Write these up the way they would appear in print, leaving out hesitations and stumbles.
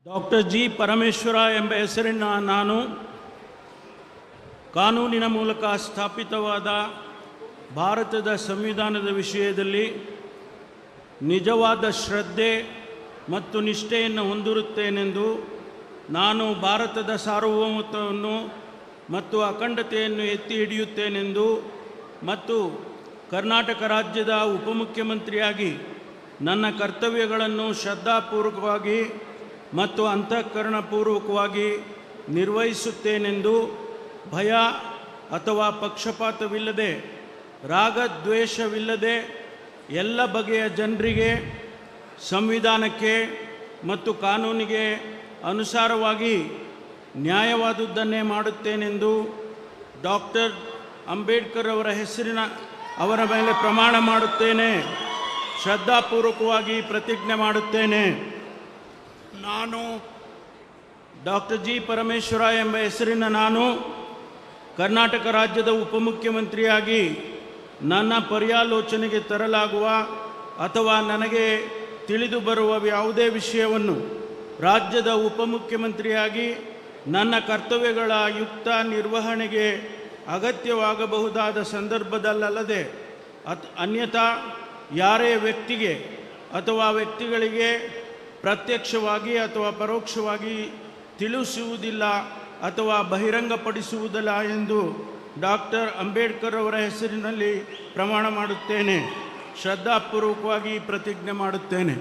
Doctor G Parameshwara ಎಂಬ ಹೆಸರಿನ ನಾನು ಕಾನೂನಿನ ಮೂಲಕ ಸ್ಥಾಪಿತವಾದ ಭಾರತದ ಸಂವಿಧಾನದ ವಿಷಯದಲ್ಲಿ ನಿಜವಾದ ಶ್ರದ್ಧೆ ಮತ್ತು ನಿಷ್ಠೆಯನ್ನು ಹೊಂದಿರುತ್ತೇನೆಂದು ನಾನು ಭಾರತದ ಸಾರ್ವಭೌಮತ್ವವನ್ನು ಮತ್ತು ಅಖಂಡತೆಯನ್ನು ಎತ್ತಿ ಹಿಡಿಯುತ್ತೇನೆಂದು ಮತ್ತು ಕರ್ನಾಟಕ ರಾಜ್ಯದ ಉಪಮುಖ್ಯಮಂತ್ರಿಯಾಗಿ ನನ್ನ ಕರ್ತವ್ಯಗಳನ್ನು ಶ್ರದ್ಧಾಪೂರ್ವಕವಾಗಿ ಮತ್ತು ಅಂತಃಕರಣಪೂರ್ವಕವಾಗಿ ನಿರ್ವಹಿಸುತ್ತೇನೆಂದು ಭಯ ಅಥವಾ ಪಕ್ಷಪಾತವಿಲ್ಲದೆ ರಾಗದ್ವೇಷವಿಲ್ಲದೆ ಎಲ್ಲ ಬಗೆಯ ಜನರಿಗೆ ಸಂವಿಧಾನಕ್ಕೆ ಮತ್ತು ಕಾನೂನಿಗೆ ಅನುಸಾರವಾಗಿ ನ್ಯಾಯವಾದುದನ್ನೇ ಮಾಡುತ್ತೇನೆಂದು ಡಾಕ್ಟರ್ ಅಂಬೇಡ್ಕರ್ ಅವರ ಮೇಲೆ ಪ್ರಮಾಣ ಮಾಡುತ್ತೇನೆ. ಶ್ರದ್ಧಾಪೂರ್ವಕವಾಗಿ ಪ್ರತಿಜ್ಞೆ ಮಾಡುತ್ತೇನೆ. ನಾನು ಡಾಕ್ಟರ್ ಜಿ ಪರಮೇಶ್ವರ ಎಂಬ ಹೆಸರಿನ ನಾನು ಕರ್ನಾಟಕ ರಾಜ್ಯದ ಉಪಮುಖ್ಯಮಂತ್ರಿಯಾಗಿ ನನ್ನ ಪರ್ಯಾಲೋಚನೆಗೆ ತರಲಾಗುವ ಅಥವಾ ನನಗೆ ತಿಳಿದು ಬರುವ ಯಾವುದೇ ವಿಷಯವನ್ನು ರಾಜ್ಯದ ಉಪಮುಖ್ಯಮಂತ್ರಿಯಾಗಿ ನನ್ನ ಕರ್ತವ್ಯಗಳ ಯುಕ್ತ ನಿರ್ವಹಣೆಗೆ ಅಗತ್ಯವಾಗಬಹುದಾದ ಸಂದರ್ಭದಲ್ಲದೆ ಅನ್ಯಥಾ ಯಾರೇ ವ್ಯಕ್ತಿಗೆ ಅಥವಾ ವ್ಯಕ್ತಿಗಳಿಗೆ ಪ್ರತ್ಯಕ್ಷವಾಗಿ ಅಥವಾ ಪರೋಕ್ಷವಾಗಿ ತಿಳಿಸುವುದಿಲ್ಲ ಅಥವಾ ಬಹಿರಂಗಪಡಿಸುವುದಿಲ್ಲ ಎಂದು ಡಾಕ್ಟರ್ ಅಂಬೇಡ್ಕರ್ ಅವರ ಹೆಸರಿನಲ್ಲಿ ಪ್ರಮಾಣ ಮಾಡುತ್ತೇನೆ. ಶ್ರದ್ಧಾಪೂರ್ವಕವಾಗಿ ಪ್ರತಿಜ್ಞೆ ಮಾಡುತ್ತೇನೆ.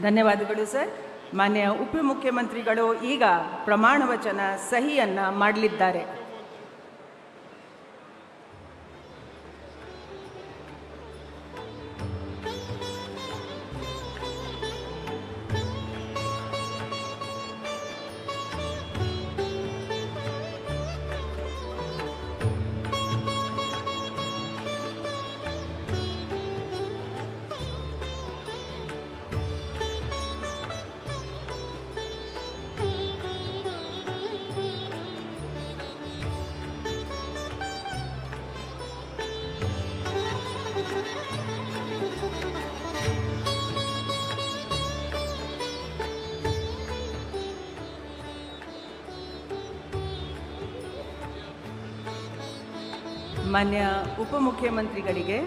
ಧನ್ಯವಾದಗಳು ಸರ್. ಮಾನ್ಯ ಉಪಮುಖ್ಯಮಂತ್ರಿಗಳು ಈಗ ಪ್ರಮಾಣ ವಚನ ಸಹಿಯನ್ನು ಮಾಡಲಿದ್ದಾರೆ. ಮಾನ್ಯ ಉಪಮುಖ್ಯಮಂತ್ರಿಗಳಿಗೆ